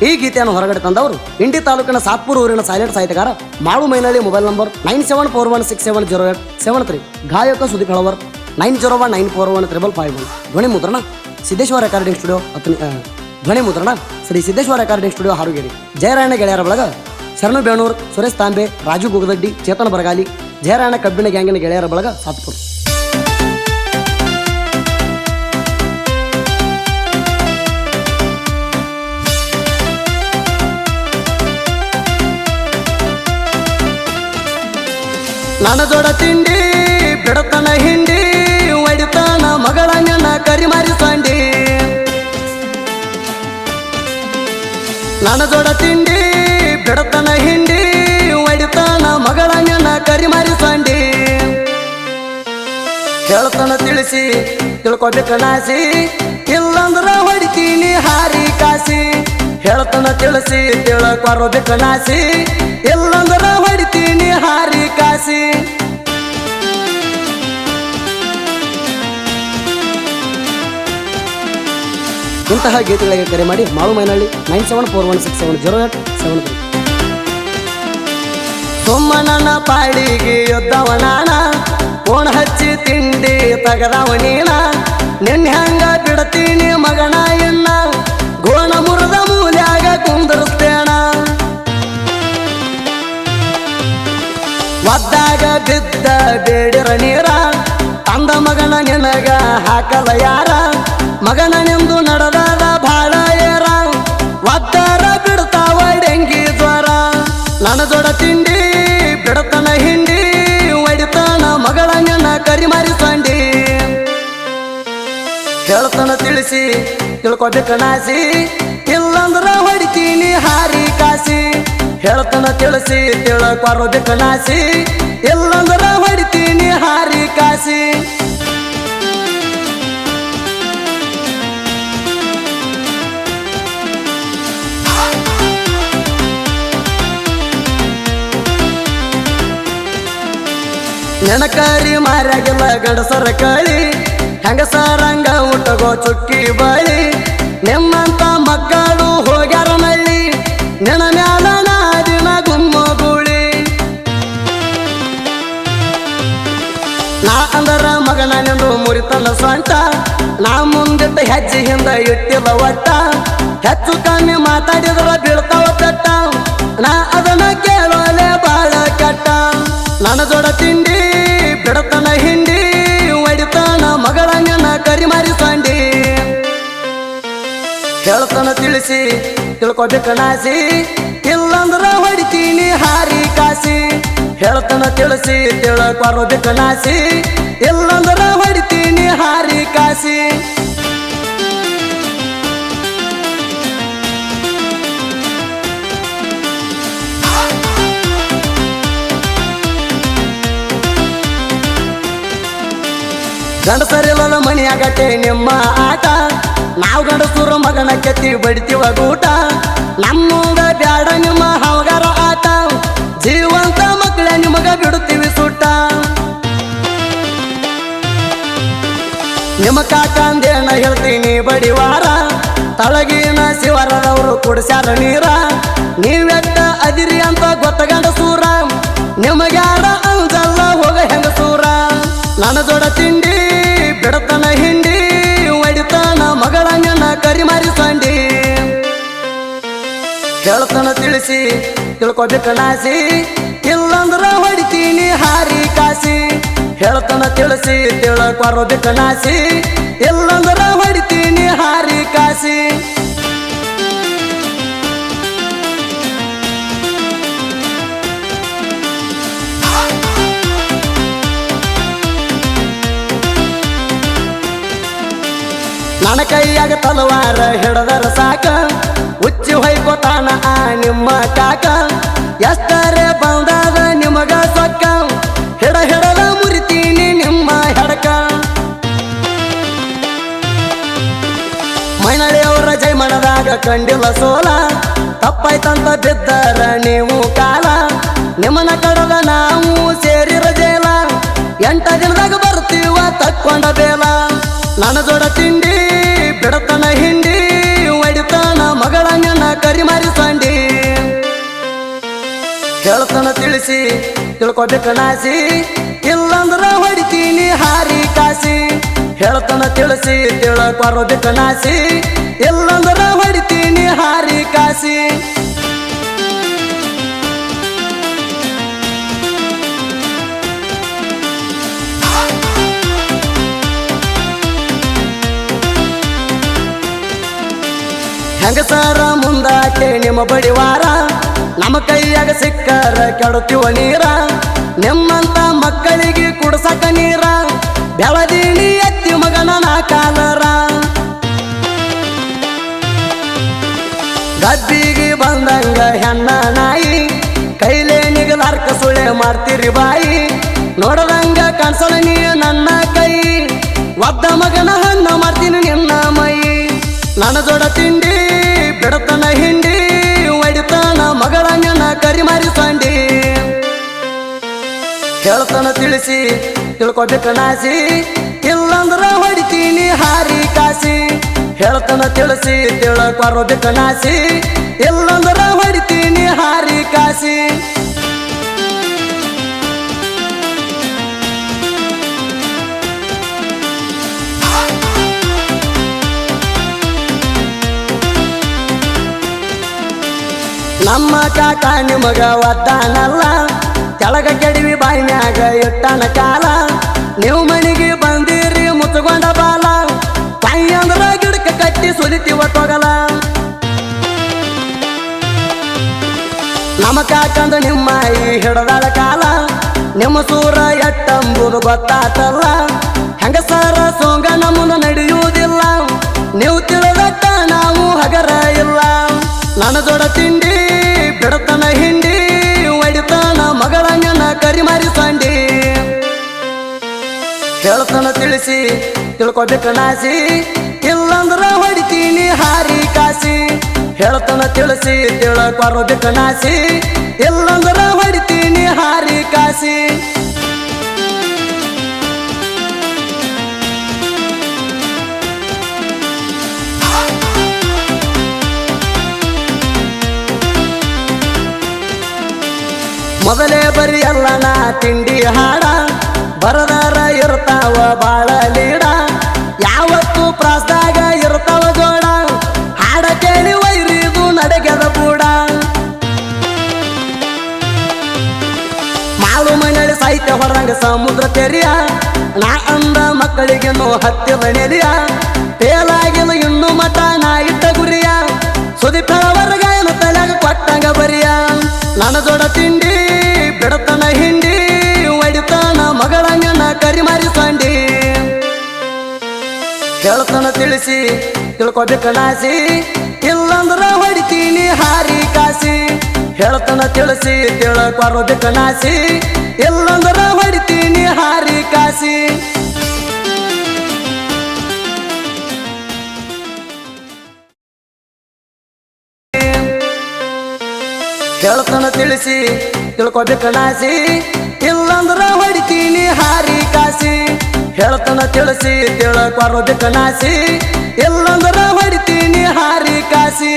ಈ ಗೀತೆಯನ್ನು ಹೊರಗಡೆ ತಂದವರು ಇಂಡಿ ತಾಲೂಕಿನ ಸಾತ್ಪುರ ಊರಿನ ಸೈಲೆಂಟ್ ಸಾಹಿತ್ಯಗಾರ ಮಾಳು ಮೈನಳ್ಳಿ. Mobile number 9741670773. ಗಾಯಕ ಸುದೀಪ್ ಹಳವರ್ 9019415551. ಧ್ವನಿ ಮುದ್ರಣ ಸಿದ್ದೇಶ್ವರ ರೆಕಾರ್ಡಿಂಗ್ ಸ್ಟುಡಿಯೋ ಧ್ವನಿ ಮುದ್ರಣ ಶ್ರೀ ಸಿದ್ದೇಶ್ವರ ರೆಕಾರ್ಡಿಂಗ್ ಸ್ಟುಡಿಯೋ ಹಾರುಗೇರಿ. ಜಯರಾಯಣ ಗೆಳೆಯರ ಬಳಗ ಶರಣು ಬೇಣೂರ್, ಸುರೇಶ್ ತಾಂಬೆ, ರಾಜು ಗುಗದಡ್ಡಿ, ಚೇತನ ಬರಗಾಲಿ. ಜಯರಾಯಣ ಕಬ್ಬಿಣ ಗ್ಯಾಂಗಿನ ಗೆಳೆಯರ ಬಳಗ ಸಾತ್ಪುರ. ನನ್ನ ಜೋಡ ತಿಂಡಿ ಬಿಡತನ ಹಿಂಡಿ ಒಡಿತಾನ ಮಗಳ ನನ್ನ ಕರಿಮಾರಿ ಸಂಡಿ. ನನ್ನ ಜೋಡ ತಿಂಡಿ ಬಿಡತನ ಹಿಂಡಿ ಒಡಿತಾನ ಮಗಳ ನನ್ನ ಕರಿಮಾರಿ ಸಂಡಿ. ಹೇಳ್ತಾನ ತಿಳಿಸಿ ತಿಳ್ಕೊಬೇಕ ನಾಸಿ, ಇಲ್ಲಂದ್ರ ಹೊಡಿತೀನಿ ಹಾರಿ ಕಾಸಿ. ಹೇಳ್ತಾನ ತಿಳಿಸಿ ತಿಳ್ಕೊಬೇಕ ನಾಸಿ, ಇಲ್ಲಂದ್ರ ಹೊಡಿತೀನಿ ಹಾರಿ ಕಾಸಿ. ಇಂತಹ ಗೀತೆಗಳಿಗೆ ಕರೆ ಮಾಡಿ ಮಾಳು ಮೈನಳ್ಳಿ 9741670773. ಸುಮ್ಮನನ ಪಾಳಿಗೆ ಯುದ್ಧವನಾನ ಫೋನ್ ಹಚ್ಚಿ ತಿಂಡಿ ತಗದವನೀನ. ನಿನ್ನ ಹಂಗ ಬಿಡ್ತೀನಿ ಮಗನ ಎನ್ನ, ಗೋಣ ಮುರಿದ ಮೂಲ್ಯಾಗ ಕುಂದರ್ಸ್ತೇಣ. ಒದ್ದಾಗ ಬಿದ್ದ ಬೇಡಿರ ನೀರ, ತಂದ ಮಗನ ನಿನಗ ಹಾಕಲ ಯಾರ. ಮಗನ ನಿಂದು ನಡೆದಾದ ಬಾಳ ಏರ, ಒದ್ದಾರ ಬಿಡ್ತಾವ ಡೆಂಗಿ ಜ್ವರ. ನನ್ನ ಜೋಡ ತಿಂಡಿ ಬಿಡತನ ಹಿಂಡಿ ಒಡಿತಾನ ಮಗಳ ನಿನ್ನ ಕರಿಮಾರಿ ಸಂಡಿ. ಹೇಳ್ತಾನ ತಿಳಿಸಿ ತಿಳ್ಕೊಬೇಕ ನಾಸಿ, ಇಲ್ಲಂದ್ರ ಹೊಡಿತೀನಿ ಹಾರಿ ಕಾಸಿ. ಹೇಳ್ತಾನ ತಿಳಿಸಿ ತಿಳ್ಕೊಬೇಕ ನಾಸಿ, ಇಲ್ಲಂದ್ರ ಹೊಡಿತೀನಿ ಹಾರಿ ಕಾಸಿ. ನೆನಕರಿ ಮಾರ್ಯಾಗಿಲ್ಲ ಗಂಡಸರ ಕಳಿ, ಹೆಂಗಸರಂಗ ಊಟಗೋ ಚುಕ್ಕಿ ಬಳಿ. ನಿಮ್ಮಂತ ಮಕ್ಕಳು ಹೋಗ್ಯಾರ ನಳ್ಳಿ, ನೆನ ಮ್ಯಾಲ ನಾದಿನ ಗುಮ್ಮ ಗುಳಿ. ನಾ ಅಂದರ ಮಗನ ನಿಂದು ಮುರಿತನ ಸ್ವಂಟ, ನಾ ಮುಂದಿಟ್ಟ ಹೆಜ್ಜೆ ಹಿಂದ ಇಟ್ಟಿಲ್ಲ ಒಟ್ಟ. ಹೆಚ್ಚು ಕಮ್ಮಿ ಮಾತಾಡಿದ್ರ ಬೀಳ್ತಾವ ಬೆಟ್ಟ, ನಾ ಅದನ್ನ ಕೇಳೋಲೆ ಬಾಳ ಕೆಟ್ಟ. ನನ್ನ ಜೋಡ ತಿಂಡಿ ಬಿಡತನ ಹಿಂಡಿ ಒಡಿತಾನ ಮಗಳ ನಿನ್ನ ಕರಿಮಾರಿ ಸಂಡಿ. ಹೇಳ್ತಾನ ತಿಳಿಸಿ ತಿಳ್ಕೊಬೇಕ ನಾಸಿ, ಇಲ್ಲಂದ್ರ ಹೊಡಿತೀನಿ ಹಾರಿ ಕಾಸಿ. ಹೇಳ್ತಾನ ತಿಳಿಸಿ ತಿಳ್ಕೊಬೇಕ ನಾಸಿ, ಇಲ್ಲಂದ್ರ ಹೊಡಿತೀನಿ ಹಾರಿ ಕಾಸಿ. ಗಂಡಸರಿಲ್ಲ ಮನಿಯಾಗಟ್ಟೆ ನಿಮ್ಮ ಆಟ, ನಾವು ಗಂಡಸೂರ ಮಗನ ಕೆತ್ತಿ ಬಡಿತೀವ ಗೂಟ. ನಮ್ಮೂಗ ಬ್ಯಾಡ ನಿಮ್ಮ ಹವಗಾರ ಆಟ, ಜೀವಂತ ಮಕ್ಕಳ ನಿಮಗ ಬಿಡುತ್ತೀವಿ ಸುಟ್ಟ. ನಿಮ್ಮ ಕಾಕಂದೇನ ಹೇಳ್ತೀನಿ ಬಡಿವಾರ, ತಳಗಿನ ಶಿವರದವರು ಕುಡಿಸ್ಯಾರ ನೀರ. ನೀವೆಟ್ಟ ಅದಿರಿ ಅಂತ ಗೊತ್ತ ಗಂಡಸೂರ, ನಿಮಗ್ಯಾರ ಅಂಜಲ್ಲ ಹೋಗ ಹೆಂಗಸೂರ. ನನ್ನ ಜೋಡ ತಿಂಡಿ ಬಿಡತನ ಹಿಂಡಿ ಒಡಿತಾನ ಮಗಳ ನಿನ್ನ ಕರಿಮಾರಿ ಸಂಡಿ. ಹೇಳ್ತಾನ ತಿಳಿಸಿ ತಿಳ್ಕೊಬೇಕ ನಾಸಿ, ಇಲ್ಲಂದ್ರ ಹೊಡಿತೀನಿ ಹಾರಿ ಕಾಸಿ. ಹೇಳ್ತಾನ ತಿಳಿಸಿ ತಿಳ್ಕೊಬೇಕ ನಾಸಿ, ಇಲ್ಲಂದ್ರ ಹೊಡಿತೀನಿ ಹಾರಿ ಕಾಸಿ. ನನ್ನ ಕೈಯಾಗ ತಲವಾರ ಹಿಡದರ ಸಾಕ, ಉಚ್ಚಿ ಹೊಯ್ಕೋತಾನ ಆ ನಿಮ್ಮ ಕಾಕ. ಎಷ್ಟರೇ ಬಂದಾದ ನಿಮಗ ಸೊಕ್ಕ, ಹಿಡಲ ಮುರಿತೀನಿ ನಿಮ್ಮ ಹೆಡಕ. ಮೈನಳಿಯವರ ಜೈಮನದಾಗ ಕಂಡಿಲ್ಲ ಸೋಲ, ತಪ್ಪಾಯ್ತಂತ ಬಿದ್ದರ ನೀವು ಕಾಲ. ನಿಮ್ಮನ ಕಡದ ನಾವು ಸೇರಿರ ಜೇಲ, 8 ದಿನದಾಗ ಬರ್ತೀವ ತಕ್ಕೊಂಡ ಬೇಲ. ನನ್ನ ಜೋಡ ತಿಂಡಿ ಬಿಡತನ ಹಿಂಡಿ ಒಡಿತಾನ ಮಗಳ ನಿನ್ನ ಕರಿಮ ಹೇಳ್ತಾನ ತಿಳಿಸಿ ತಿಳ್ಕೊಬೇಕು ನಾಸಿ ಇಲ್ಲಂದ್ರ ಹೊಡಿತೀನಿ ಹಾರಿ ಕಾಸಿ ಹೇಳ್ತಾನ ತಿಳಿಸಿ ತಿಳ್ಕೊಬೇಕು ನಾಸಿ ಇಲ್ಲಂದ್ರ ಹೊಡಿತೀನಿ ಹಾರಿ ಕಾಸಿ ಹೆಂಗಸರ ಮುಂದಾಕೆ ನಿಮ್ಮ ಬಡಿವಾರ ನಮ್ಮ ಕೈಯಾಗ ಸಿಕ್ಕರ ಕೆಡುತ್ತೀವ ನೀರ ನಿಮ್ಮಂತ ಮಕ್ಕಳಿಗೆ ಕುಡ್ಸಕ ನೀರ ಬೆಳದೀನಿ ಎತ್ತಿ ಮಗನ ಕಾಲರ ಗದ್ದಿಗೆ ಬಂದಂಗ ಹೆಣ್ಣ ನಾಯಿ ಕೈಲೇ ನಿಗಲಾರ್ಕ ಸುಳೆ ಮಾಡ್ತೀರಿ ಬಾಯಿ ನೋಡದಂಗ ಕಾಣಿಸಲ ನೀ ನನ್ನ ಕೈ ಒದ್ದ ಮಗನ ಹಣ್ಣ ಮಾಡ್ತೀನಿ ನಿನ್ನ ಮೈ ನನ್ನ ಜೋಡ ತಿಂಡಿ ಬಿಡತನ ಹಿಂಡಿ ಒಡಿತನ ಮಗಳ ನಿನ್ನ ಕರಿಮಾರಿ ಸಂಡಿ ಹೇಳ್ತಾನ ತಿಳಿಸಿ ತಿಳ್ಕೊಬೇಕು ನಾಸಿ ಇಲ್ಲಂದ್ರ ಹೊಡಿತೀನಿ ಹಾರಿ ಕಾಸಿ ಹೇಳ್ತಾನ ತಿಳಿಸಿ ತಿಳ್ಕೊಬೇಕು ನಾಸಿ ಇಲ್ಲಂದ್ರ ಹೊಡಿತೀನಿ ಹಾರಿ ಕಾಸಿ ನಮ್ಮ ಕಾಕ ನಿಮಗ ಒದ್ದಾನಲ್ಲ ಕೆಳಗ ಕೆಡವಿ ಬಾಯಿ ಮ್ಯಾಗ ಇಟ್ಟನ ಕಾಲ ನೀವು ಮನೆಗೆ ಬಂದಿರಿ ಮುಚ್ಚಗೊಂಡ ಬಾಲ ಬಾಯಿ ಅಂದ್ರ ಗಿಡಕ್ಕೆ ಕಟ್ಟಿ ಸುಲಿತೀವ ತೊಗಲ ನಮ್ಮ ಕಾಕಂದ ನಿಮ್ಮ ಈ ಹಿಡದಾಳ ಕಾಲ ನಿಮ್ಮ ಸೂರ ಎಟ್ಟಂಬುದು ಗೊತ್ತಾತಲ್ಲ ಹೆಂಗಸರ ಸೋಂಗ ನಮ್ಮನ್ನು ನಡೆಯುವುದಿಲ್ಲ ನೀವು ತಿಳಿದಟ್ಟ ನಾವು ಹಗರ ಇಲ್ಲ ನನ್ನ ಜೋಡ ತಿಂಡಿ ಬಿಡತನ ಹಿಂಡಿ ಒಡಿತನ ಮಗಳ ನಿನ್ನ ಕರಿಮಾರಿ ಸಂಡಿ ಹೇಳ್ತಾನ ತಿಳಿಸಿ ತಿಳ್ಕೊಬೇಕು ನಾಸಿ ಇಲ್ಲಂದ್ರ ಹೊಡಿತೀನಿ ಹಾರಿ ಕಾಸಿ ಹೇಳ್ತಾನ ತಿಳಿಸಿ ತಿಳ್ಕೊಬೇಕು ನಾಸಿ ಇಲ್ಲಂದ್ರ ಹೊಡಿತೀನಿ ಹಾರಿ ಕಾಸಿ ಮೊದಲೇ ಬರಿ ಎಲ್ಲ ನಾ ತಿಂಡಿ ಹಾಡ ಬರದಾರ ಇರ್ತಾವ ಬಾಳ ಲೀಡ ಯಾವತ್ತು ಪ್ರಾಸ್ದಾಗ ಇರ್ತಾವ ಜೋಡ ಹಾಡ ಕೇಳಿ ವೈರಿದು ನಡೆಗೆದ ಬೂಡ ಮಾಳು ಮನೆಯಲ್ಲಿ ಸಾಹಿತ್ಯ ಹೊರಂಗ ಸಮುದ್ರ ತೆರಿಯ ನಾ ಅಂದ ಮಕ್ಕಳಿಗೆನ್ನು ಹತ್ತಿರ ನೆಲಿಯ ತೇಲಾಗಿಲ್ಲ ಇನ್ನು ಮತ ನಾ ಇಟ್ಟ ಗುರಿಯ ಸುದೀಪವರ್ಗಾಯನ ತಲೆಗ ಕೊಟ್ಟಂಗ ಬರಿಯ ನನ್ನ ಜೋಡ ತಿಂಡಿ ಬಿಡತನ ಹಿಂಡಿ ಒಡಿತನ ಮಗಳ ನಿನ್ನ ಕರಿಮಾರಿ ಸಂಡಿ ಹೇಳ್ತಾನ ತಿಳಿಸಿ ತಿಳ್ಕೊಬೇಕು ನಾಸಿ ಇಲ್ಲಂದ್ರ ಹೊಡಿತೀನಿ ಹಾರಿ ಕಾಸಿ ಹೇಳ್ತಾನ ತಿಳಿಸಿ ತಿಳ್ಕೊಬೇಕು ನಾಸಿ ಇಲ್ಲಂದ್ರ ಹೊಡಿತೀನಿ ಹಾರಿ ಕಾಸಿ ಹೇಳ್ತಾನ ತಿಳಿಸಿ ತಿಳ್ಕೊಬೇಕು ನಾಸಿ ಇಲ್ಲಂದ್ರ ಹೊಡಿತೀನಿ ಹಾರಿ ಕಾಸಿ ಹೇಳ್ತಾನ ತಿಳಿಸಿ ತಿಳ್ಕೊಬೇಕು ನಾಸಿ ಇಲ್ಲಂದ್ರ ಹೊಡಿತೀನಿ ಹಾರಿ ಕಾಸಿ